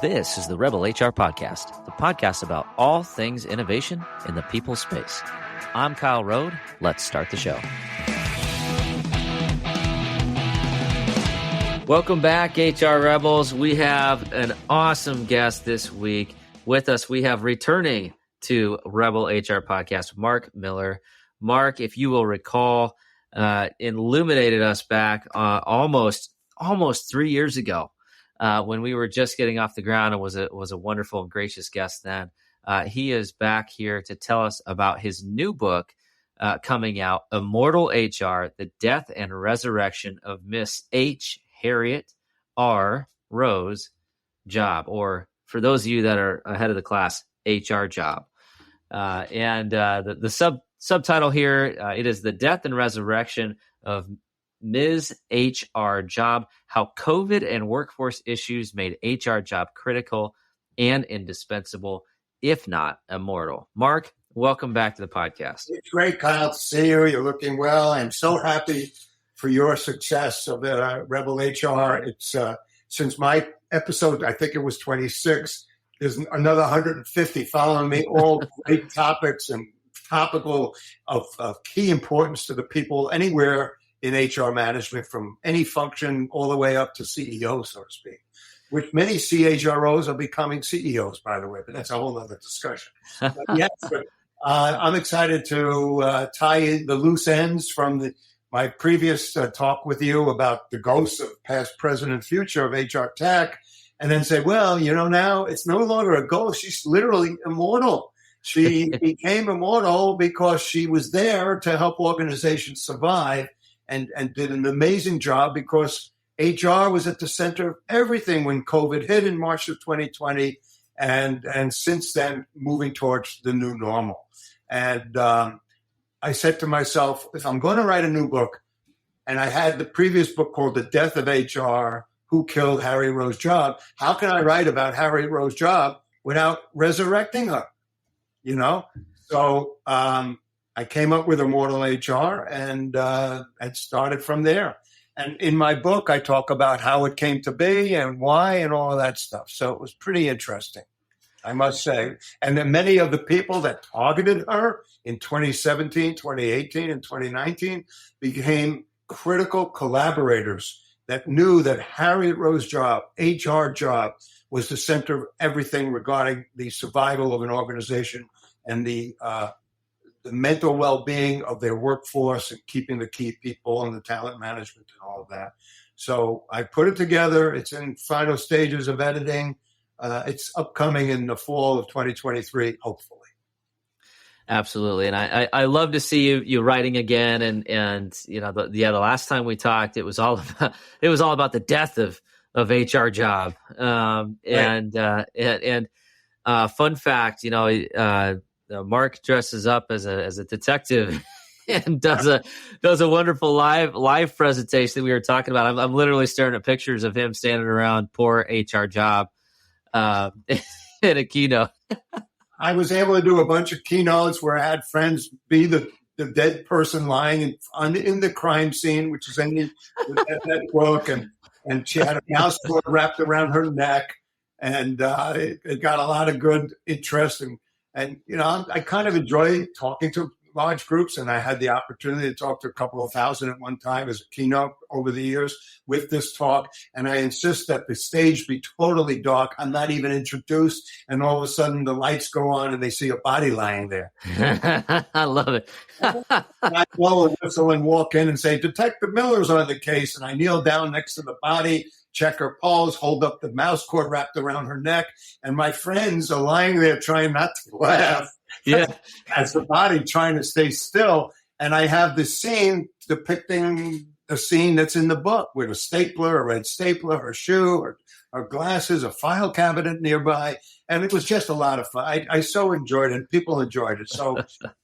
This is the Rebel HR Podcast, the podcast about all things innovation in the people space. I'm Kyle Rode. Let's start the show. Welcome back, HR Rebels. We have an awesome guest this week with us. We have returning to Rebel HR Podcast, Marc Miller. Marc, if you will recall, illuminated us back almost 3 years ago when we were just getting off the ground, and was a wonderful and gracious guest then. He is back here to tell us about his new book coming out, Immortal HR, The Death and Resurrection of Miss H. Harriet R. Rose Job, or for those of you that are ahead of the class, HR Job. The subtitle here, it is The Death and Resurrection of Ms. HR Job, How COVID and Workforce Issues Made HR Job Critical and Indispensable, if not immortal. Marc, welcome back to the podcast. It's great, Kyle, to see you. You're looking well. I'm so happy for your success of Rebel HR. It's since my episode, I think it was 26, there's another 150 following me, all great topics and topical of key importance to the people anywhere in HR management, from any function all the way up to CEO, so to speak, which many CHROs are becoming CEOs, by the way, but that's a whole other discussion. I'm excited to tie in the loose ends from my previous talk with you about the ghosts of past, present, and future of HR tech, and then say, well, now it's no longer a ghost. She's literally immortal. She became immortal because she was there to help organizations survive and did an amazing job, because HR was at the center of everything when COVID hit in March of 2020, and since then moving towards the new normal. And I said to myself, if I'm going to write a new book, and I had the previous book called The Death of HR, Who Killed Harry Rose Job, how can I write about Harry Rose Job without resurrecting her? So I came up with Immortal HR and started from there. And in my book, I talk about how it came to be and why and all of that stuff. So it was pretty interesting, I must say. And then many of the people that targeted her in 2017, 2018, and 2019 became critical collaborators that knew that Harriet Rose Job, HR Job, was the center of everything regarding the survival of an organization and the mental well-being of their workforce and keeping the key people and the talent management and all of that. So I put it together. It's in final stages of editing. It's upcoming in the fall of 2023, hopefully. Absolutely. And I love to see you writing again. And the last time we talked, it was all about the death of HR Job. Right. Fun fact, Marc dresses up as a detective and does a wonderful live presentation that we were talking about. I'm literally staring at pictures of him standing around poor HR Job in a keynote. I was able to do a bunch of keynotes where I had friends be the dead person lying in the crime scene, which is in that book, and she had a mouse cord wrapped around her neck, and it got a lot of good interest. And I kind of enjoy talking to large groups, and I had the opportunity to talk to a couple of thousand at one time as a keynote over the years with this talk. And I insist that the stage be totally dark. I'm not even introduced, and all of a sudden the lights go on and they see a body lying there. I love it. I blow a whistle and walk in and say, Detective Miller's on the case. And I kneel down next to the body, check her pulse, hold up the mouse cord wrapped around her neck. And my friends are lying there trying not to laugh. Yeah. As the body trying to stay still. And I have this scene depicting a scene that's in the book with a stapler, a red stapler, her shoe, her glasses, a file cabinet nearby. And it was just a lot of fun. I so enjoyed it. People enjoyed it. So,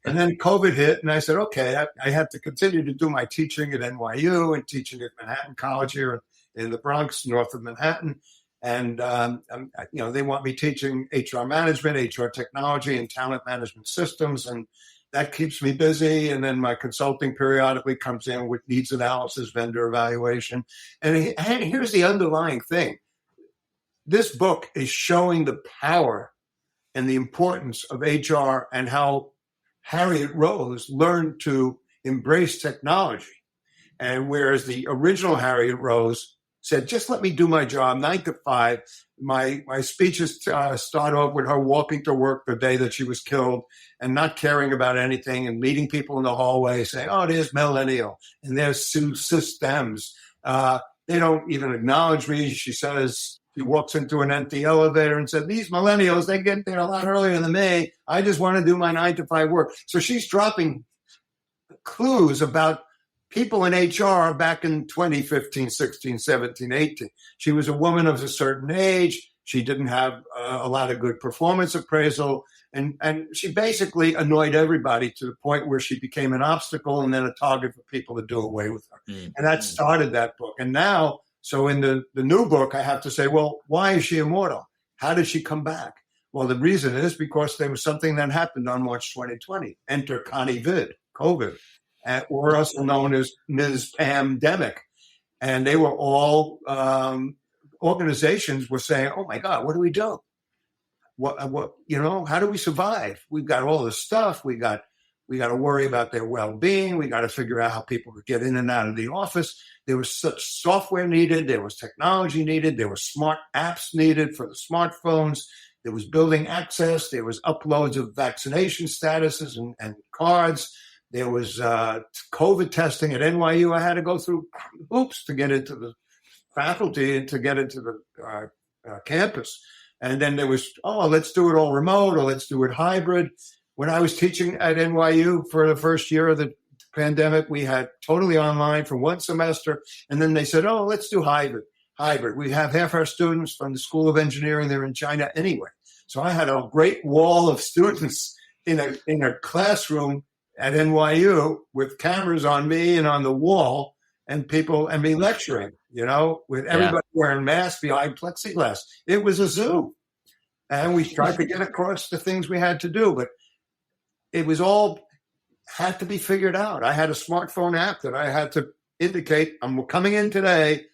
and then COVID hit, and I said, okay, I have to continue to do my teaching at NYU and teaching at Manhattan College here in the Bronx, north of Manhattan. And, they want me teaching HR management, HR technology, and talent management systems. And that keeps me busy. And then my consulting periodically comes in with needs analysis, vendor evaluation. And here's the underlying thing. This book is showing the power and the importance of HR and how Harriet Rose learned to embrace technology. And whereas the original Harriet Rose said, just let me do my job, 9 to 5. My speeches start off with her walking to work the day that she was killed and not caring about anything and meeting people in the hallway saying, oh, there's Millennial and there's Sue Systems. They don't even acknowledge me. She says, she walks into an empty elevator and said, these millennials, they get there a lot earlier than me. I just want to do my 9 to 5 work. So she's dropping clues about people in HR back in 2015, 16, 17, 18. She was a woman of a certain age. She didn't have a lot of good performance appraisal. And she basically annoyed everybody to the point where she became an obstacle and then a target for people to do away with her. Mm-hmm. And that started that book. And now, so in the new book, I have to say, well, why is she immortal? How did she come back? Well, the reason is because there was something that happened on March 2020. Enter COVID, or also known as Ms. Pandemic. And they were all, organizations were saying, oh my God, what do we do? What, how do we survive? We've got all this stuff. We got to worry about their well-being. We got to figure out how people could get in and out of the office. There was such software needed. There was technology needed. There were smart apps needed for the smartphones. There was building access. There was uploads of vaccination statuses and cards. There was COVID testing at NYU. I had to go through hoops to get into the faculty and to get into the campus. And then there was, let's do it all remote or let's do it hybrid. When I was teaching at NYU for the first year of the pandemic, we had totally online for one semester. And then they said, let's do hybrid. We have half our students from the School of Engineering. They're in China anyway. So I had a great wall of students in a classroom at NYU with cameras on me and on the wall and me lecturing, with everybody wearing masks behind plexiglass. It was a zoo. And we tried to get across the things we had to do, but it was all had to be figured out. I had a smartphone app that I had to indicate, I'm coming in today,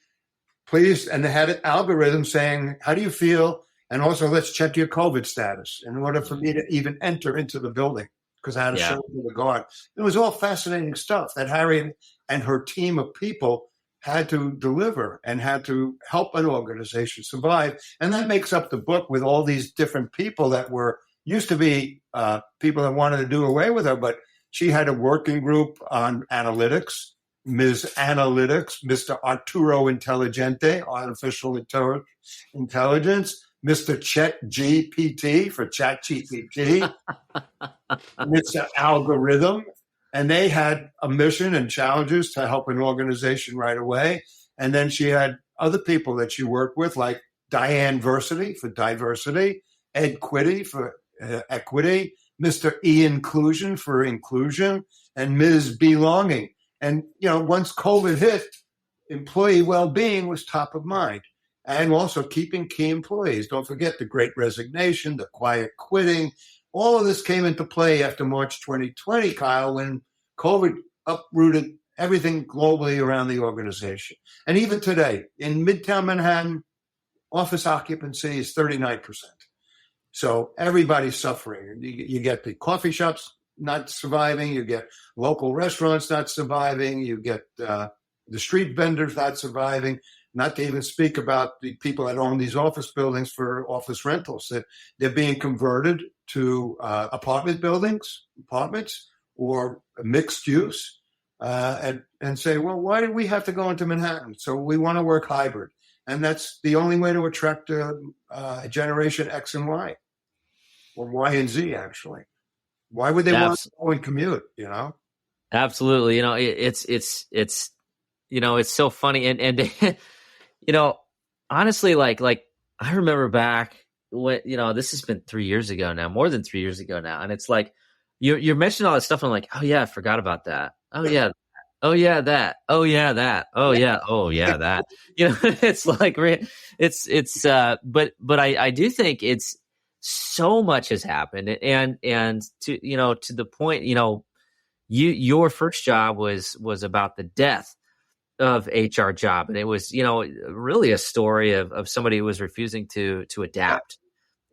please. And they had an algorithm saying, how do you feel? And also, let's check your COVID status in order for me to even enter into the building, because I had to show it to the guard. It was all fascinating stuff that Harriet and her team of people had to deliver and had to help an organization survive. And that makes up the book with all these different people that used to be people that wanted to do away with her, but she had a working group on analytics, Ms. Analytics, Mr. Arturo Intelligente, artificial intelligence, Mr. Chet GPT for Chat GPT, Mr. Algorithm. And they had a mission and challenges to help an organization right away. And then she had other people that she worked with, like Diane Versity for diversity, Ed Quiddy for equity, Mr. E Inclusion for inclusion, and Ms. Belonging. And, once COVID hit, employee well-being was top of mind. And also keeping key employees. Don't forget the Great Resignation, the quiet quitting. All of this came into play after March 2020, Kyle, when COVID uprooted everything globally around the organization. And even today, in Midtown Manhattan, office occupancy is 39%. So everybody's suffering. You get the coffee shops not surviving. You get local restaurants not surviving. You get the street vendors not surviving. Not to even speak about the people that own these office buildings for office rentals, that they're being converted to apartments, or mixed use, and say, well, why did we have to go into Manhattan? So we want to work hybrid. And that's the only way to attract generation X and Y, or Y and Z, actually. Why would they want to go and commute, Absolutely. It's so funny. And honestly, like I remember back when, this has been 3 years ago now, more than 3 years ago now. And it's like, you're mentioning all this stuff. And I'm like, oh yeah, I forgot about that. Oh yeah. Oh yeah, that. Oh yeah, that. Oh yeah. Oh yeah, that. It's like, but I do think it's so much has happened, and to the point, your first job was about the death of HR job, and it was really a story of somebody who was refusing to adapt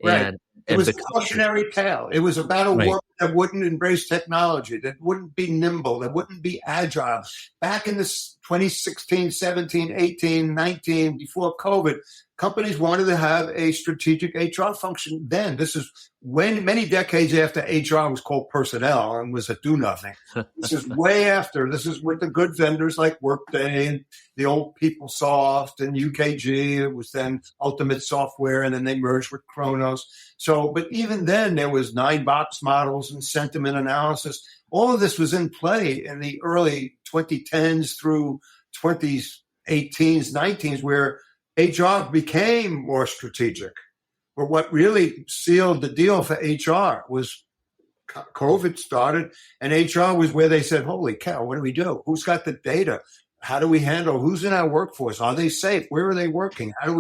Right. and It was a become cautionary tale. It was about a right. world that wouldn't embrace technology, that wouldn't be nimble, that wouldn't be agile. Back in this 2016, 17, 18, 19, before COVID, companies wanted to have a strategic HR function then. This is when many decades after HR was called personnel and was a do nothing. This is way after. This is with the good vendors like Workday and the old PeopleSoft and UKG. It was then Ultimate Software, and then they merged with Kronos. So, but even then, there was 9-box models and sentiment analysis. All of this was in play in the early 2010s through 2018s, 19s, where HR became more strategic. But what really sealed the deal for HR was COVID started, and HR was where they said, holy cow, what do we do? Who's got the data? How do we handle who's in our workforce? Are they safe? Where are they working? How do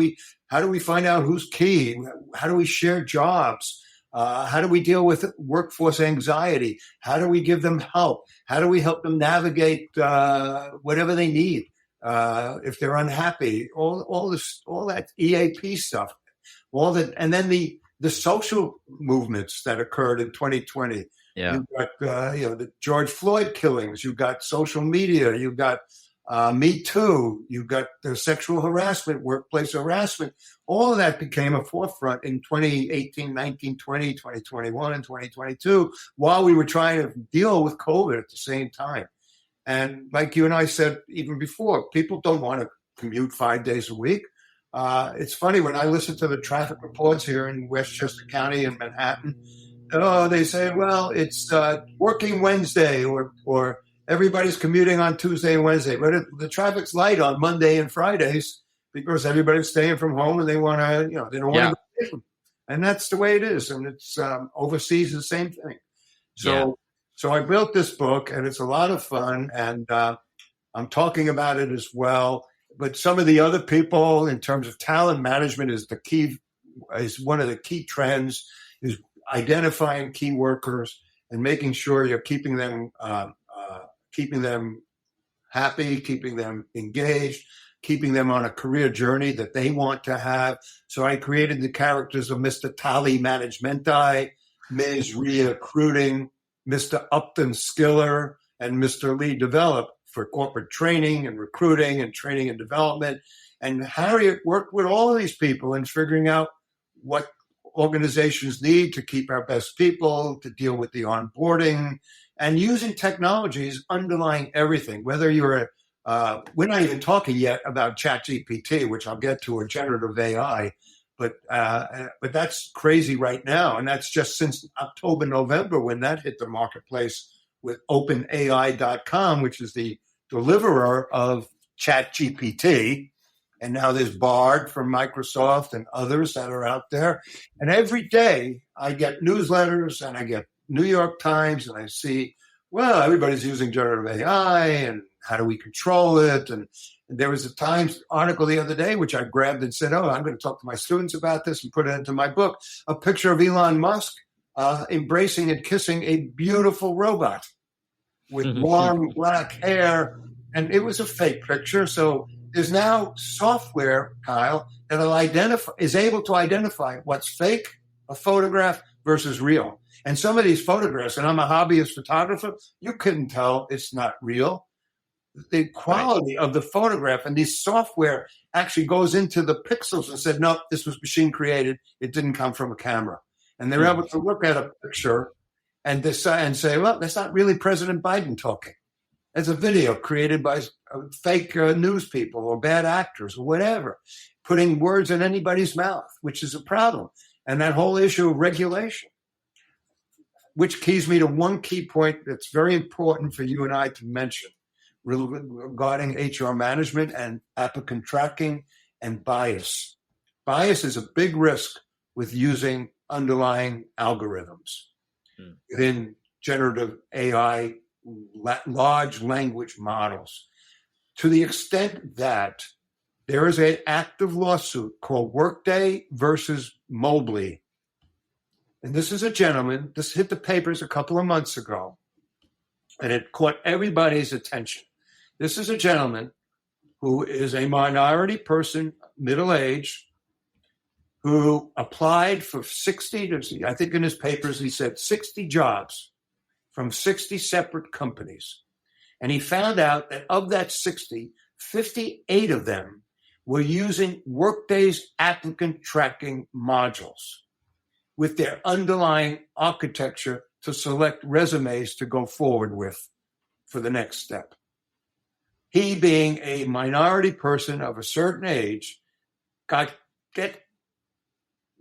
we find out who's key? How do we share jobs? How do we deal with workforce anxiety? How do we give them help? How do we help them navigate whatever they need if they're unhappy? All that EAP stuff, all that, and then the social movements that occurred in 2020. Yeah. You've got the George Floyd killings. You've got social media. You've got Me Too. You've got the sexual harassment, workplace harassment. All of that became a forefront in 2018, 19, 20, 2021, and 2022 while we were trying to deal with COVID at the same time. And like you and I said even before, people don't want to commute 5 days a week. It's funny, when I listen to the traffic reports here in Westchester County and Manhattan, they say, well, it's working Wednesday or everybody's commuting on Tuesday and Wednesday. But the traffic's light on Monday and Fridays because everybody's staying from home and they want to, they don't want to go away. And that's the way it is. And it's overseas, the same thing. So I built this book, and it's a lot of fun, and I'm talking about it as well. But some of the other people, in terms of talent management, is one of the key trends, is identifying key workers and making sure you're keeping them happy, keeping them engaged, keeping them on a career journey that they want to have. So I created the characters of Mr. Tali Managementi, Ms. Recruiting, Mr. Upton Skiller, and Mr. Lee Develop for corporate training and recruiting and training and development. And Harriet worked with all of these people in figuring out what organizations need to keep our best people, to deal with the onboarding, and using technologies underlying everything, whether you're we're not even talking yet about ChatGPT, which I'll get to, or generative AI, but that's crazy right now. And that's just since October, November, when that hit the marketplace with OpenAI.com, which is the deliverer of ChatGPT. And now there's Bard from Microsoft and others that are out there. And every day I get newsletters and I get New York Times, and I see, well, everybody's using generative AI, and how do we control it? And there was a Times article the other day, which I grabbed and said, I'm going to talk to my students about this and put it into my book, a picture of Elon Musk embracing and kissing a beautiful robot with long black hair. And it was a fake picture. So there's now software, Kyle, that is able to identify what's fake, a photograph, versus real. And some of these photographs, and I'm a hobbyist photographer, you couldn't tell it's not real. The quality of the photograph, and this software actually goes into the pixels and said, no, this was machine created. It didn't come from a camera. And they're able to look at a picture and decide and say, well, that's not really President Biden talking. It's a video created by fake news people or bad actors or whatever, putting words in anybody's mouth, which is a problem. And that whole issue of regulation, which keys me to one key point that's very important for you and I to mention regarding HR management and applicant tracking and bias. Bias is a big risk with using underlying algorithms within generative AI, large language models, to the extent that there is an active lawsuit called Workday versus Mobley And this is a gentleman, this hit the papers a couple of months ago, and it caught everybody's attention. This is a gentleman who is a minority person, middle-aged, who applied for 60, I think in his papers he said 60 jobs from 60 separate companies. And he found out that of that 60, 58 of them were using Workday's applicant tracking modules with their underlying architecture to select resumes to go forward with for the next step. He, being a minority person of a certain age,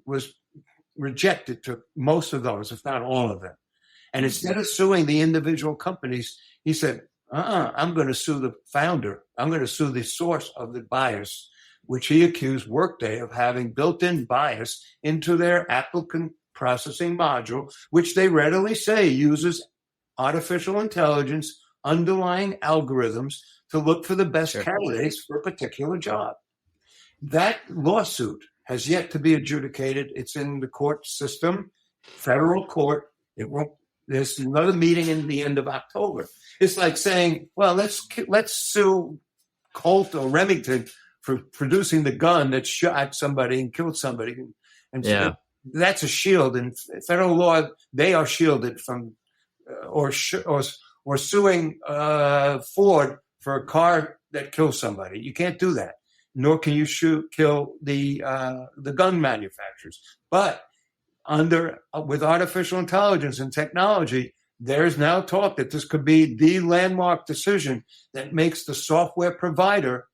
was rejected to most of those, if not all of them. And instead of suing the individual companies, he said, I'm going to sue the founder. I'm going to sue the source of the bias, which he accused Workday of having built-in bias into their applicant processing module, which they readily say uses artificial intelligence, underlying algorithms to look for the best candidates for a particular job. That lawsuit has yet to be adjudicated. It's in the court system, federal court. There's another meeting in the end of October. It's like saying, well, let's sue Colt or Remington for producing the gun that shot somebody and killed somebody. And so that's a shield. In federal law, they are shielded from or suing Ford for a car that kills somebody. You can't do that. Nor can you kill the gun manufacturers. But with artificial intelligence and technology, there's now talk that this could be the landmark decision that makes the software provider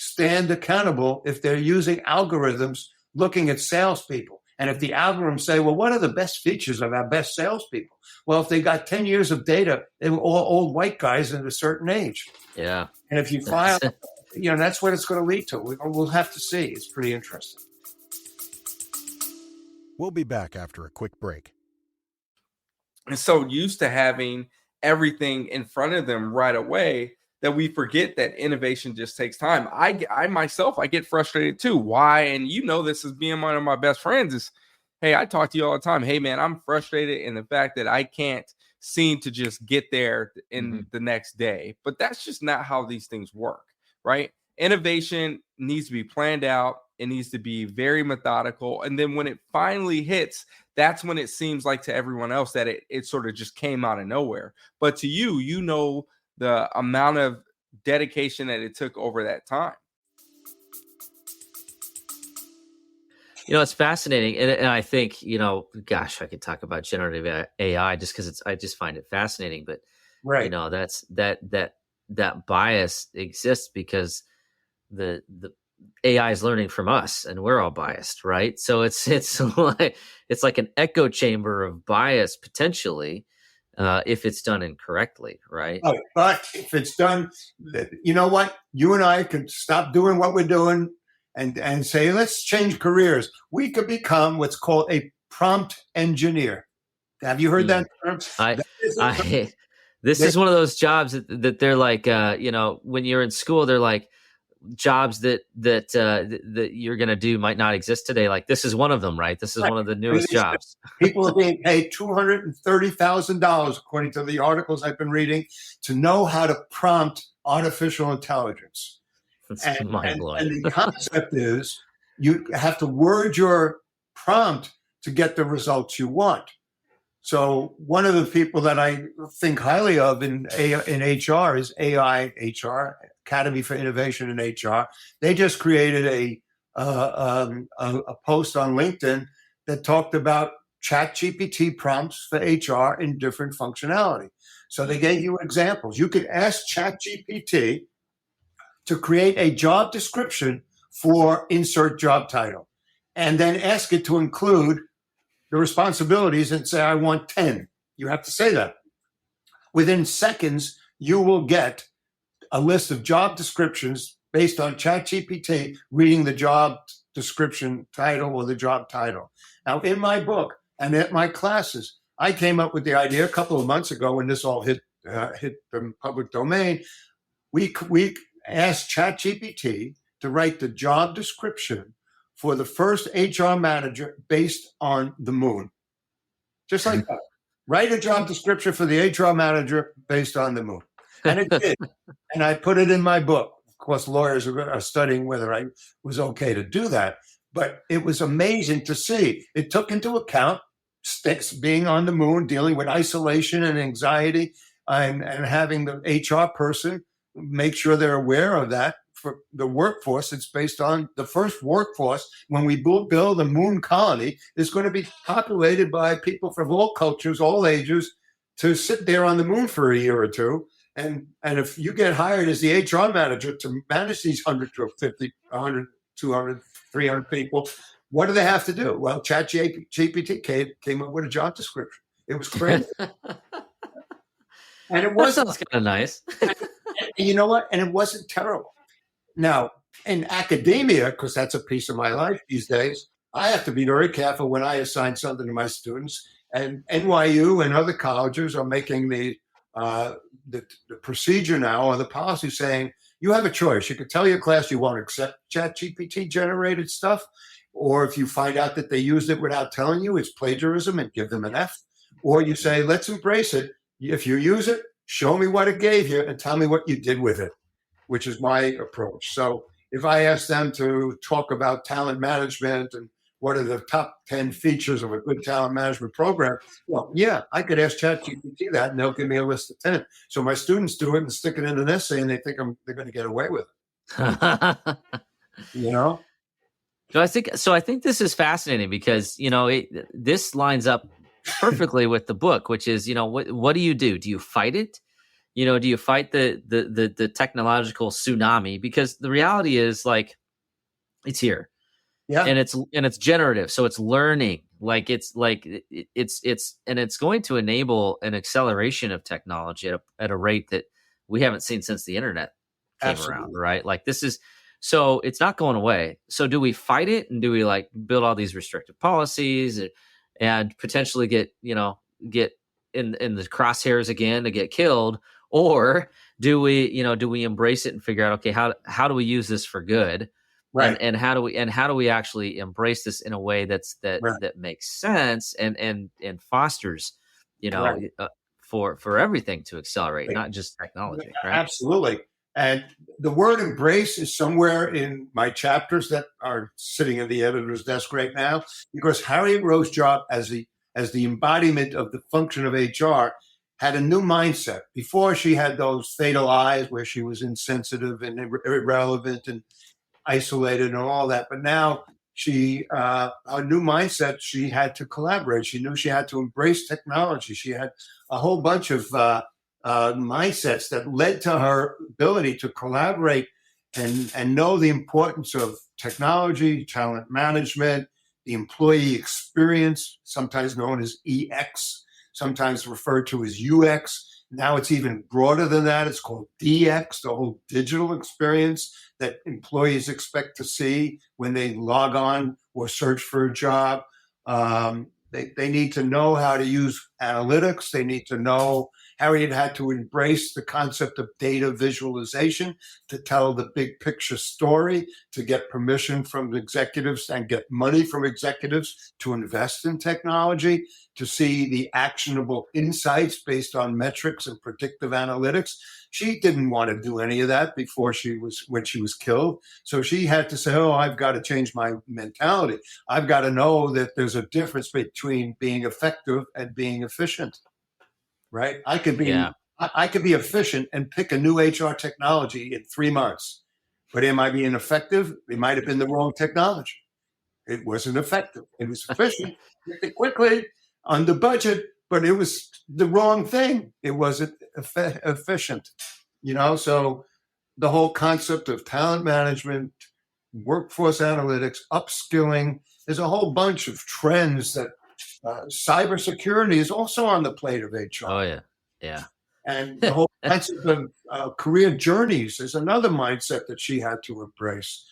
stand accountable if they're using algorithms looking at salespeople. And if the algorithms say, well, what are the best features of our best salespeople? Well, if they got 10 years of data, they were all old white guys at a certain age. Yeah. And if you file, that's what it's going to lead to. We'll have to see. It's pretty interesting. We'll be back after a quick break. And so used to having everything in front of them right away that we forget that innovation just takes time. I myself, I get frustrated too. Why? And this as being one of my best friends is, hey, I talk to you all the time. Hey, man, I'm frustrated in the fact that I can't seem to just get there in the next day. But that's just not how these things work, right? Innovation needs to be planned out. It needs to be very methodical. And then when it finally hits, that's when it seems like to everyone else that it sort of just came out of nowhere. But to you, the amount of dedication that it took over that time. It's fascinating. And I think, gosh, I could talk about generative AI just because I just find it fascinating. But, right. That's that bias exists because the AI is learning from us and we're all biased, right? So it's like an echo chamber of bias potentially if it's done incorrectly, right? Oh, but if it's done, you know what? You and I could stop doing what we're doing and say, let's change careers. We could become what's called a prompt engineer. Have you heard that term? This is one of those jobs that they're like, when you're in school, they're like, jobs that you're going to do might not exist today. Like this is one of them, right? This is one of the newest jobs. People are being paid $230,000, according to the articles I've been reading, to know how to prompt artificial intelligence. That's mind-blowing. And the concept is you have to word your prompt to get the results you want. So one of the people that I think highly of in HR is AI HR, Academy for Innovation in HR. They just created a post on LinkedIn that talked about ChatGPT prompts for HR in different functionality. So they gave you examples. You could ask ChatGPT to create a job description for insert job title, and then ask it to include the responsibilities and say, I want 10. You have to say that. Within seconds, you will get a list of job descriptions based on ChatGPT reading the job description title or the job title. Now, in my book and at my classes, I came up with the idea a couple of months ago when this all hit the public domain. We asked ChatGPT to write the job description for the first HR manager based on the moon. just like that. Write a job description for the HR manager based on the moon. And it did. And I put it in my book. Of course, lawyers are studying whether I was okay to do that. But it was amazing to see. It took into account being on the moon, dealing with isolation and anxiety, and having the HR person make sure they're aware of that. For the workforce, it's based on the first workforce. When we build a moon colony, is going to be populated by people from all cultures, all ages, to sit there on the moon for a year or two. And if you get hired as the HR manager to manage these 100 to 50, 100, 200, 300 people, what do they have to do? Well, ChatGPT came up with a job description. It was crazy. And it wasn't kind of nice. You know what? And it wasn't terrible. Now, in academia, because that's a piece of my life these days, I have to be very careful when I assign something to my students. And NYU and other colleges are making the procedure now, or the policy, saying you have a choice. You could tell your class you won't accept ChatGPT generated stuff, or if you find out that they used it without telling you, it's plagiarism, and give them an F. Or you say, let's embrace it. If you use it, show me what it gave you and tell me what you did with it, which is my approach. So if I ask them to talk about talent management and what are the top 10 features of a good talent management program, well, yeah, I could ask ChatGPT that, and they'll give me a list of 10. So my students do it and stick it in an essay, and they think they're going to get away with it. You know? So I think this is fascinating because, this lines up perfectly with the book, which is, what do you do? Do you fight it? Do you fight the technological tsunami? Because the reality is, like, it's here, and it's generative, so it's learning. It's going to enable an acceleration of technology at a rate that we haven't seen since the internet came around, right? Like, this is, so it's not going away. So do we fight it, and do we build all these restrictive policies and potentially get in the crosshairs again to get killed? Or do we embrace it and figure out, okay, how do we use this for good? Right. And how do we actually embrace this in a way that makes sense and fosters, for everything to accelerate, not just technology. Right? Absolutely. And the word embrace is somewhere in my chapters that are sitting in the editor's desk right now, because Harriet Rowe's job as the embodiment of the function of HR had a new mindset. Before, she had those fatal eyes where she was insensitive and irrelevant and isolated and all that. But now a new mindset, she had to collaborate. She knew she had to embrace technology. She had a whole bunch of mindsets that led to her ability to collaborate and know the importance of technology, talent management, the employee experience, sometimes known as EX, sometimes referred to as UX. Now it's even broader than that. It's called DX, the whole digital experience that employees expect to see when they log on or search for a job. They need to know how to use analytics. They need to know. Harriet had to embrace the concept of data visualization to tell the big picture story, to get permission from executives and get money from executives to invest in technology, to see the actionable insights based on metrics and predictive analytics. She didn't want to do any of that when she was killed. So she had to say, I've got to change my mentality. I've got to know that there's a difference between being effective and being efficient. Right? I could be efficient and pick a new HR technology in 3 months, but am I being effective? It might have been the wrong technology. It wasn't effective. It was efficient, quickly, under budget, but it was the wrong thing. It wasn't efficient. So the whole concept of talent management, workforce analytics, upskilling, there's a whole bunch of trends that cybersecurity is also on the plate of HR. Oh, yeah. Yeah. And the whole concept of career journeys is another mindset that she had to embrace.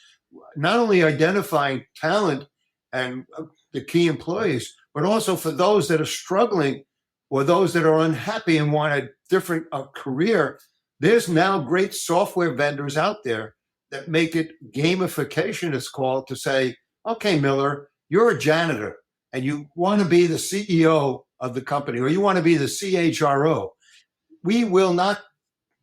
Not only identifying talent and the key employees, but also for those that are struggling or those that are unhappy and want a different career. There's now great software vendors out there that make it gamification, it's called, to say, okay, Miller, you're a janitor and you want to be the CEO of the company, or you want to be the CHRO, we will not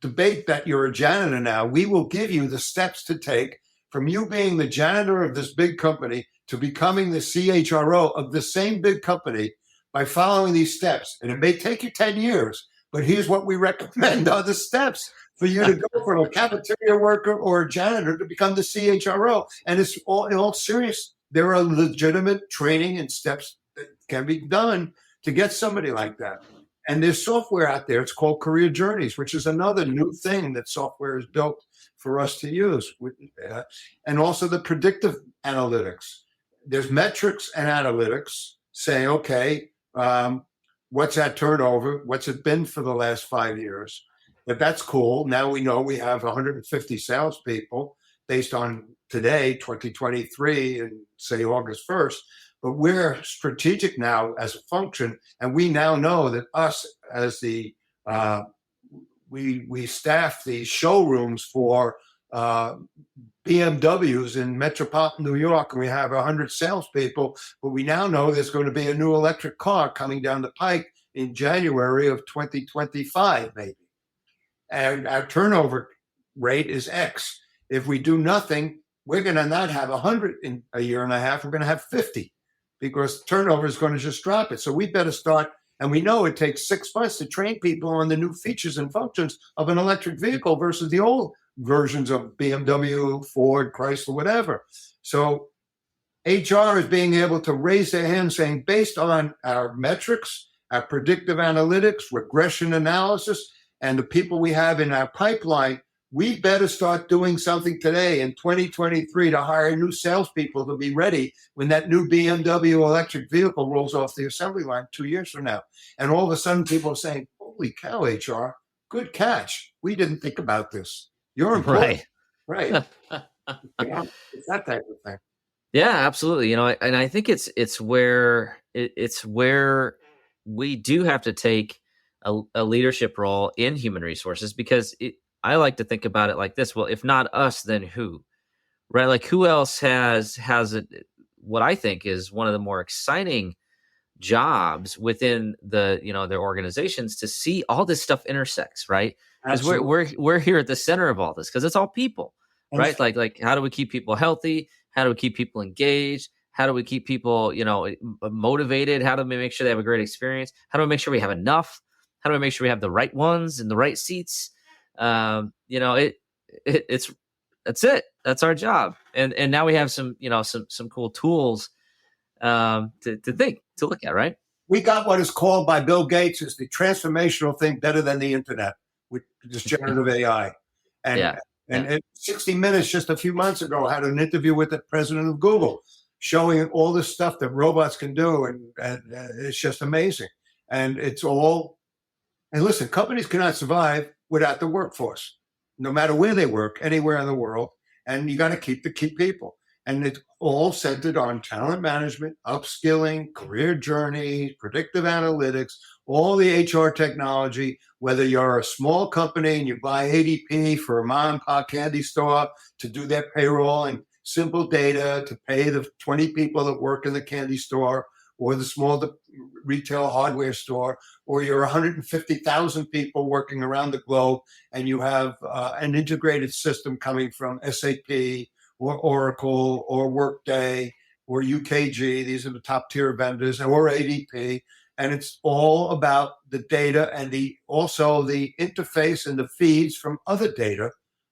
debate that you're a janitor now. We will give you the steps to take from you being the janitor of this big company to becoming the CHRO of the same big company by following these steps. And it may take you 10 years, but here's what we recommend are the steps for you to go from a cafeteria worker or a janitor to become the CHRO. And it's all in all serious. There are legitimate training and steps that can be done to get somebody like that. And there's software out there. It's called Career Journeys, which is another new thing that software is built for us to use. And also the predictive analytics. There's metrics and analytics saying, okay, what's that turnover? What's it been for the last 5 years? But that's cool. Now we know we have 150 salespeople based on today, 2023, and say August 1st. But we're strategic now as a function, and we now know that us as the we staff the showrooms for BMWs in metropolitan New York, and we have 100 salespeople. But we now know there's going to be a new electric car coming down the pike in January of 2025, maybe, and our turnover rate is X. If we do nothing, we're going to not have 100 in a year and a half. We're going to have 50. Because turnover is going to just drop it. So we better start, and we know it takes 6 months to train people on the new features and functions of an electric vehicle versus the old versions of BMW, Ford, Chrysler, whatever. So HR is being able to raise their hand saying, based on our metrics, our predictive analytics, regression analysis, and the people we have in our pipeline, we better start doing something today in 2023 to hire new salespeople to be ready when that new BMW electric vehicle rolls off the assembly line 2 years from now. And all of a sudden people are saying, holy cow, HR, good catch. We didn't think about this. You're important. Right. Yeah, it's that type of thing. Yeah, absolutely. And I think it's where we do have to take a leadership role in human resources, because I like to think about it like this. Well, if not us, then who? Right? Like, who else has what I think is one of the more exciting jobs within their organizations to see all this stuff intersects, right? Because we're here at the center of all this, because it's all people, right? Like how do we keep people healthy? How do we keep people engaged? How do we keep people, motivated? How do we make sure they have a great experience? How do we make sure we have enough? How do we make sure we have the right ones in the right seats? It's that's it. That's our job. And now we have some cool tools to look at, right? We got what is called by Bill Gates as the transformational thing better than the internet, with this generative AI. And 60 Minutes just a few months ago had an interview with the president of Google showing all this stuff that robots can do. And it's just amazing. And it's all, and listen, companies cannot survive without the workforce, no matter where they work, anywhere in the world. And you got to keep the key people. And it's all centered on talent management, upskilling, career journey, predictive analytics, all the HR technology, whether you're a small company and you buy ADP for a mom and pop candy store to do their payroll and simple data to pay the 20 people that work in the candy store, or the small retail hardware store, or you're 150,000 people working around the globe and you have an integrated system coming from SAP or Oracle or Workday or UKG. These are the top tier vendors, or ADP. And it's all about the data and also the interface and the feeds from other data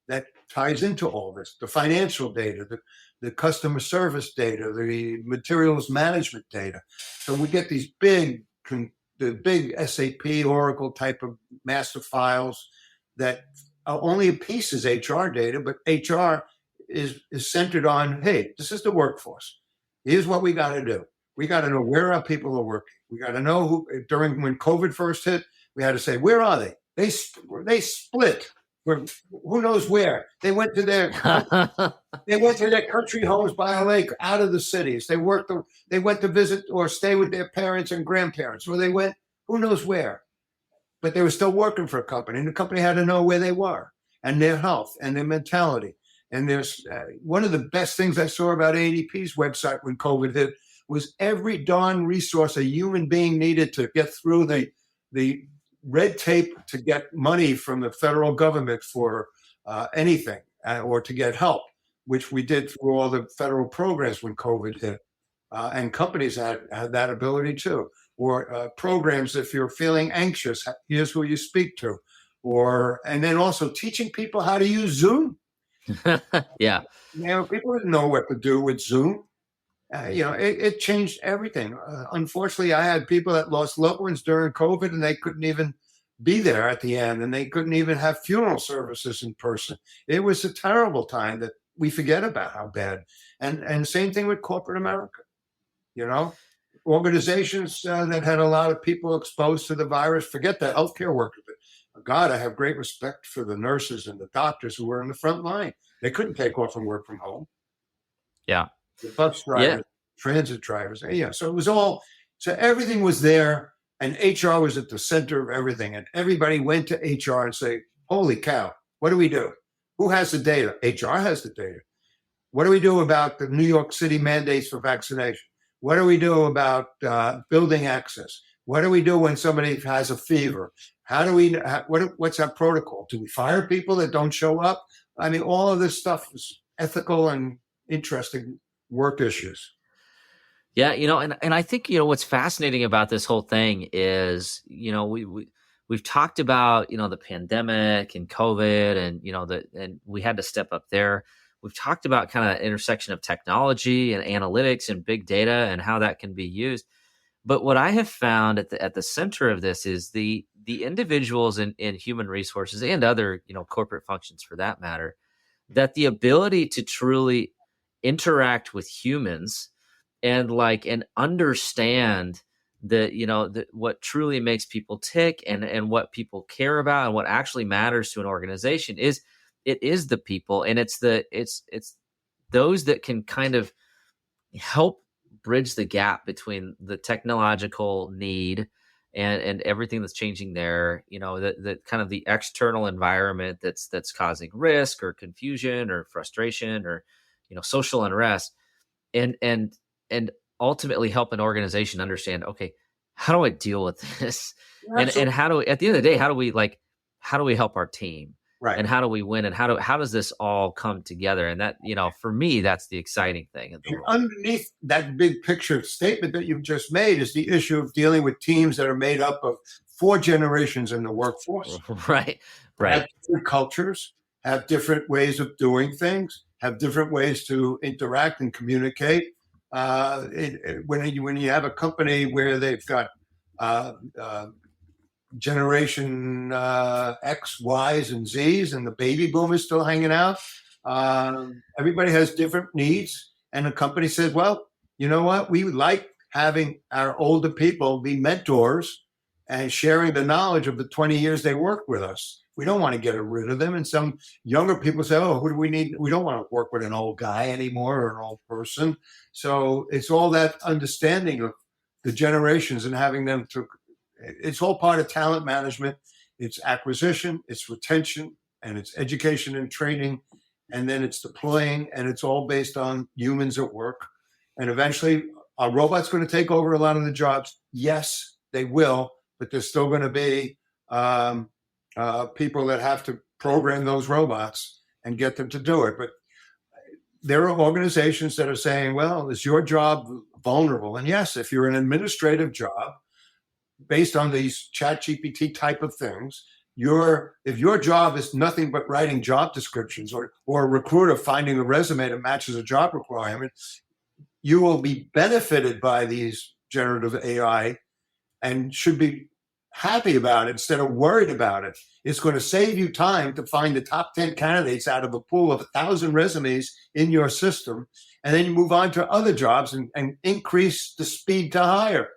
that ties into all this, the financial data, the customer service data, the materials management data. So we get these big SAP, Oracle type of master files that are only a piece is HR data, but HR is centered on, hey, this is the workforce. Here's what we got to do. We got to know where our people are working. We got to know who, when COVID first hit, we had to say, where are they? They split. Who knows where? They went to their country homes by a lake, out of the cities. They went to visit or stay with their parents and grandparents. Or they went, who knows where? But they were still working for a company, and the company had to know where they were and their health and their mentality. And there's one of the best things I saw about ADP's website when COVID hit was every darn resource a human being needed to get through the red tape to get money from the federal government for anything or to get help, which we did through all the federal programs when COVID hit. And companies had that ability too. Or programs, if you're feeling anxious, here's who you speak to. And then also teaching people how to use Zoom. Yeah. People didn't know what to do with Zoom. It changed everything. Unfortunately, I had people that lost loved ones during COVID and they couldn't even be there at the end, and they couldn't even have funeral services in person. It was a terrible time that we forget about how bad. And same thing with corporate America. Organizations that had a lot of people exposed to the virus, forget the healthcare workers. But God, I have great respect for the nurses and the doctors who were in the front line. They couldn't take off and work from home. Yeah. The bus drivers, transit drivers. Yeah. So it was so everything was there, and HR was at the center of everything. And everybody went to HR and say, holy cow, what do we do? Who has the data? HR has the data. What do we do about the New York City mandates for vaccination? What do we do about building access? What do we do when somebody has a fever? What's our protocol? Do we fire people that don't show up? I mean, all of this stuff is ethical and interesting work issues. Yeah, and I think what's fascinating about this whole thing is we've talked about the pandemic and COVID and we had to step up there. We've talked about kind of intersection of technology and analytics and big data and how that can be used. But what I have found at the center of this is the individuals in human resources and other corporate functions for that matter, that the ability to truly interact with humans and understand what truly makes people tick and what people care about and what actually matters to an organization is the people, and it's those that can kind of help bridge the gap between the technological need and everything that's changing there, the kind of the external environment that's causing risk or confusion or frustration or social unrest, and ultimately help an organization understand, okay, how do I deal with this? And how do we, at the end of the day, how do we help our team? Right. And how do we win? And how does this all come together? And that, for me, that's the exciting thing. Underneath that big picture statement that you've just made is the issue of dealing with teams that are made up of 4 generations in the workforce. Right. Have different cultures, have different ways of doing things, have different ways to interact and communicate. When you have a company where they've got generation X, Y's, and Z's, and the baby boomers still hanging out. Everybody has different needs, and the company says, well, you know what? We like having our older people be mentors and sharing the knowledge of the 20 years they worked with us. We don't want to get rid of them. And some younger people say, oh, who do we need? We don't want to work with an old guy anymore or an old person. So it's all that understanding of the generations and having them to. It's all part of talent management. It's acquisition, it's retention, and it's education and training, and then it's deploying, and it's all based on humans at work. And eventually, are robots going to take over a lot of the jobs? Yes, they will, but there's still going to be people that have to program those robots and get them to do it. But there are organizations that are saying, well, is your job vulnerable? And yes, if you're an administrative job, based on these ChatGPT type of things, if your job is nothing but writing job descriptions or a recruiter finding a resume that matches a job requirement, you will be benefited by these generative AI and should be happy about it instead of worried about it. It's going to save you time to find the top 10 candidates out of a pool of 1,000 resumes in your system, and then you move on to other jobs and increase the speed to hire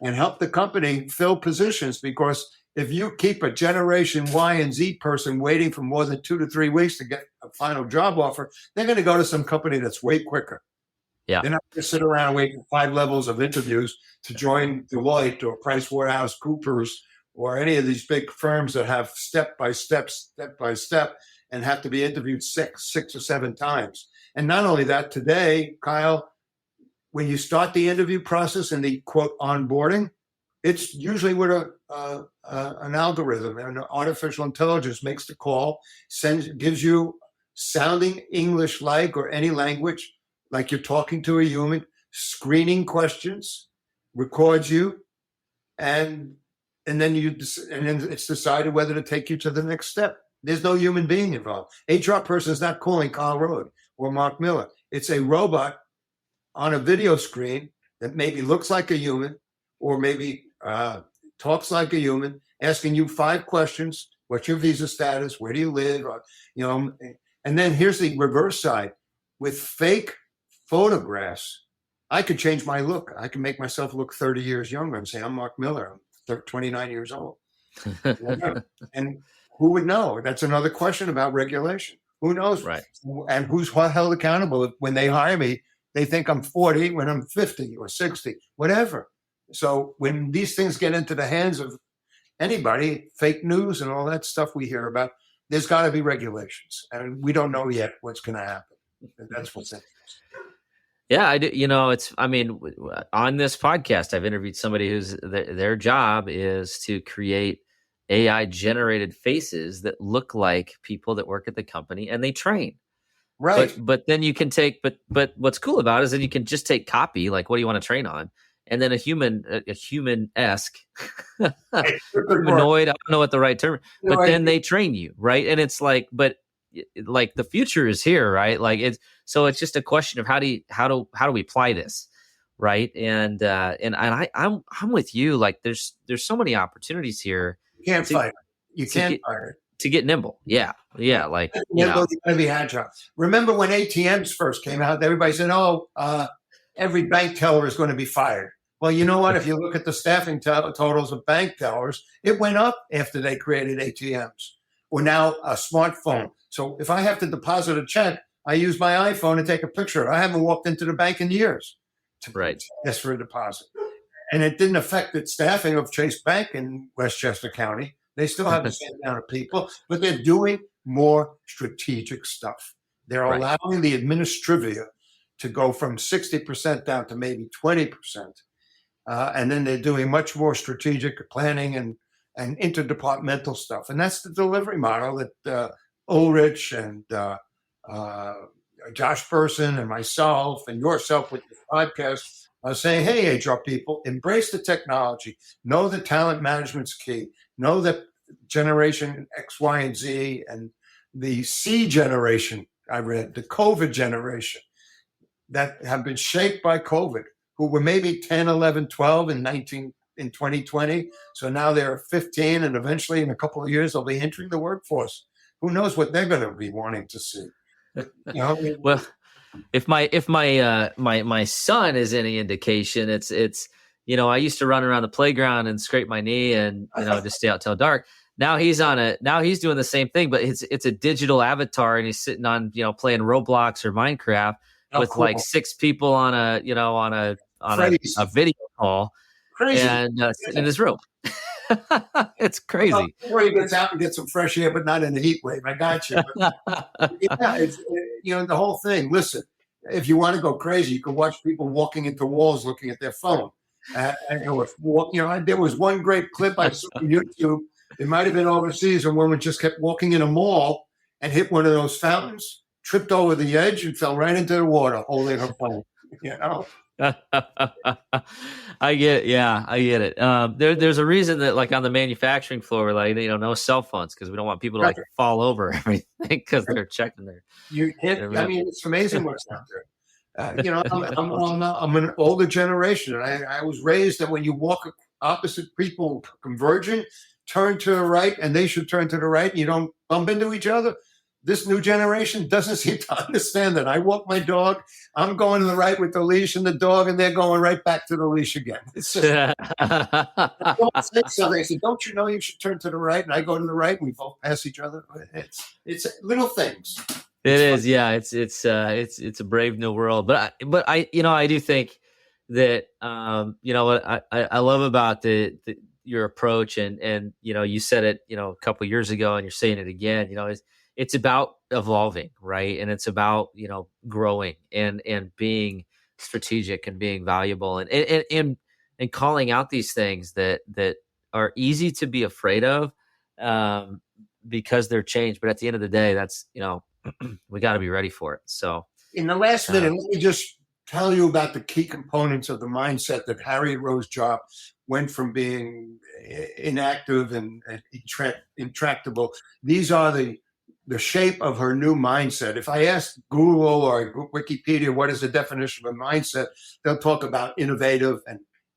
and help the company fill positions. Because if you keep a generation Y and Z person waiting for more than 2 to 3 weeks to get a final job offer, they're going to go to some company that's way quicker. Yeah. They're not going to sit around and wait for 5 levels of interviews to join Deloitte or PricewaterhouseCoopers or any of these big firms that have step by step, and have to be interviewed six or seven times. And not only that, today, Kyle, when you start the interview process and the quote onboarding, it's usually with an algorithm, and artificial intelligence makes the call, gives you sounding English like, or any language like you're talking to a human, screening questions, records you, and then it's decided whether to take you to the next step. There's no human being involved. HR person is not calling Carl Road or Marc Miller. It's a robot on a video screen that maybe looks like a human, or maybe talks like a human, asking you 5 questions. What's your visa status? Where do you live? And then here's the reverse side. With fake photographs, I could change my look. I can make myself look 30 years younger and say, I'm Marc Miller. I'm 29 years old. And who would know? That's another question about regulation. Who knows? Right. And who's held accountable when they hire me? They think I'm 40 when I'm 50 or 60, whatever. So when these things get into the hands of anybody, fake news and all that stuff we hear about, there's got to be regulations. And we don't know yet what's going to happen. And that's what's interesting. Yeah, I do. On this podcast, I've interviewed somebody who's their job is to create AI generated faces that look like people that work at the company, and they train. Right. But then you can take, but what's cool about it is that you can just take copy, like, what do you want to train on? And then a human-esque humanoid, I don't know what the right term, but then they train you, right? And it's like, but like the future is here, right? Like it's just a question of how do we apply this, right? And I'm with you. Like there's so many opportunities here. You can't fire it. You can't fire it. To get nimble. Yeah. Like, you got to be agile. Remember when ATMs first came out, everybody said, every bank teller is going to be fired. Well, you know what? If you look at the staffing totals of bank tellers, it went up after they created ATMs. Or now a smartphone. So if I have to deposit a check, I use my iPhone and take a picture. I haven't walked into the bank in years to ask for a deposit. And it didn't affect the staffing of Chase Bank in Westchester County. They still have the same amount of people, but they're doing more strategic stuff. They're allowing the administrivia to go from 60% down to maybe 20%. And then they're doing much more strategic planning and interdepartmental stuff. And that's the delivery model that Ulrich and Josh Person and myself and yourself with the podcast are saying, hey, HR people, embrace the technology. Know that talent management's key. Know that generation X, Y, and Z and the C generation, I read, the COVID generation that have been shaped by COVID, who were maybe 10, 11, 12 in 2020. So now they're 15, and eventually in a couple of years, they'll be entering the workforce. Who knows what they're going to be wanting to see? Well, if my son is any indication, it's I used to run around the playground and scrape my knee and just stay out till dark. Now he's doing the same thing, but it's a digital avatar, and he's sitting on playing Roblox or Minecraft with like 6 people on a video call. Crazy. And sitting in his room. It's crazy. Before he gets out and gets some fresh air, but not in the heat wave. I got you. But, it's the whole thing. Listen, if you want to go crazy, you can watch people walking into walls looking at their phone. There was one great clip I saw on YouTube. It might have been overseas, and woman just kept walking in a mall and hit one of those fountains, tripped over the edge, and fell right into the water holding her phone. I get it. Yeah, I get it. There's a reason that, like, on the manufacturing floor, like, no cell phones, because we don't want people to fall over everything because they're checking their. It's amazing what's out there. I'm an older generation, and I was raised that when you walk opposite people converging, turn to the right, and they should turn to the right, and you don't bump into each other. This new generation doesn't seem to understand that. I walk my dog, I'm going to the right with the leash and the dog, and they're going right back to the leash again. It's just, so they say, don't you know you should turn to the right? And I go to the right, and we both pass each other. It's little things. It is, yeah. It's a brave new world, but I do think that what I love about your approach, and you said it a couple of years ago, and you're saying it again. It's about evolving, right? And it's about growing and being strategic and being valuable, and calling out these things that are easy to be afraid of, because they're changed. But at the end of the day, that's, we got to be ready for it. So in the last minute, let me just tell you about the key components of the mindset that Harriet Rose Job went from being inactive and intractable. These are the shape of her new mindset. If I ask Google or Wikipedia what is the definition of a mindset, they'll talk about innovative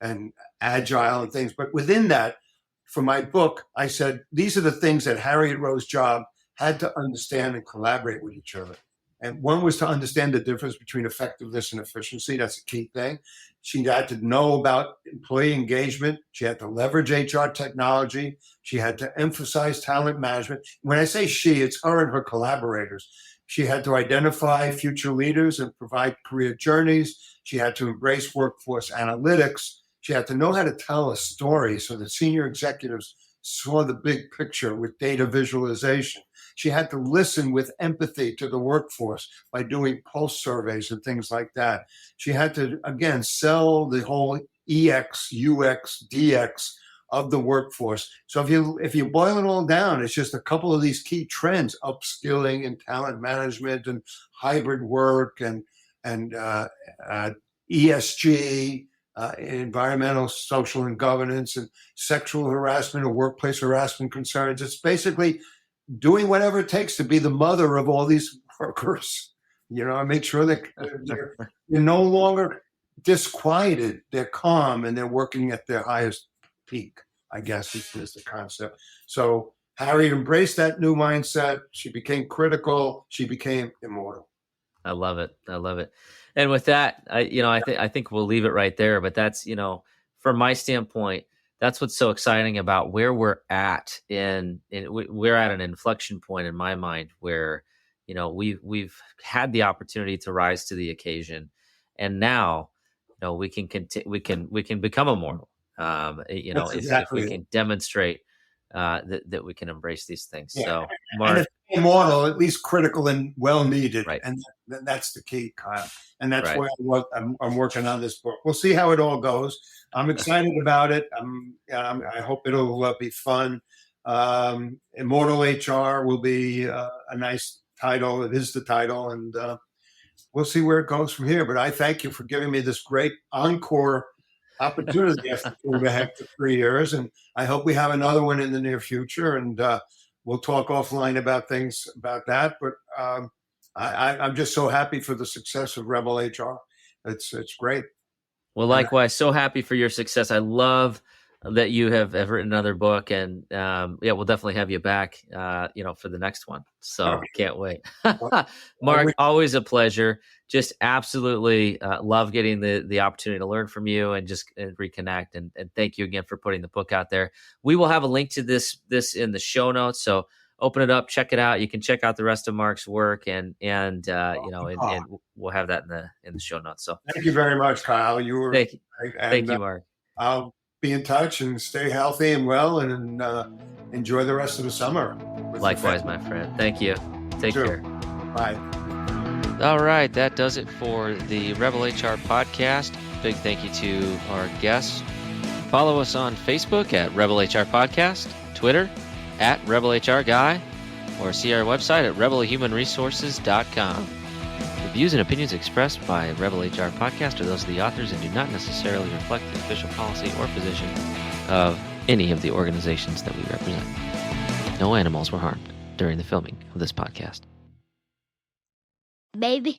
and agile and things. But within that, for my book, I said, these are the things that Harriet Rose Job had to understand and collaborate with each other. And one was to understand the difference between effectiveness and efficiency. That's a key thing. She had to know about employee engagement. She had to leverage HR technology. She had to emphasize talent management. When I say she, it's her and her collaborators. She had to identify future leaders and provide career journeys. She had to embrace workforce analytics. She had to know how to tell a story so that senior executives saw the big picture with data visualization. She had to listen with empathy to the workforce by doing pulse surveys and things like that. She had to, again, sell the whole EX, UX, DX of the workforce. So if you boil it all down, it's just a couple of these key trends: upskilling and talent management and hybrid work and ESG, environmental, social, and governance, and sexual harassment or workplace harassment concerns. It's basically doing whatever it takes to be the mother of all these workers, and make sure that they're no longer disquieted, they're calm, and they're working at their highest peak, I guess is the concept. So Harriet embraced that new mindset. She became critical. She became immortal. I love it. And with that, I think we'll leave it right there. But that's, from my standpoint, that's what's so exciting about where we're at. We're at an inflection point in my mind where, we've had the opportunity to rise to the occasion, and now, we can become immortal. If we can demonstrate that we can embrace these things. Yeah. So, Marc, and if immortal, at least critical and well needed, right. And that's the key, Kyle. And that's right. Why I'm working on this book. We'll see how it all goes. I'm excited about it. I hope it'll be fun. Immortal HR will be a nice title. It is the title, and we'll see where it goes from here. But I thank you for giving me this great encore opportunity after 2.5 to 3 years, and I hope we have another one in the near future, and we'll talk offline about things about that. But I'm just so happy for the success of Rebel HR. It's great. Well, likewise, so happy for your success. I love that you have written another book, and we'll definitely have you back, for the next one. So Can't wait. Marc, always a pleasure. Just absolutely love getting the opportunity to learn from you and just reconnect. And thank you again for putting the book out there. We will have a link to this in the show notes. So open it up, check it out. You can check out the rest of Marc's work, and we'll have that in the show notes. So thank you very much, Kyle. You were thank you, Marc. I'll be in touch and stay healthy and well, and enjoy the rest of the summer. Likewise, my friend. Thank you. Take care. Bye. All right, that does it for the Rebel HR podcast. Big thank you to our guests. Follow us on Facebook at Rebel HR Podcast, Twitter at Rebel HR Guy, or see our website at rebelhumanresources.com. The views and opinions expressed by Rebel HR Podcast are those of the authors and do not necessarily reflect the official policy or position of any of the organizations that we represent. No animals were harmed during the filming of this podcast. Baby.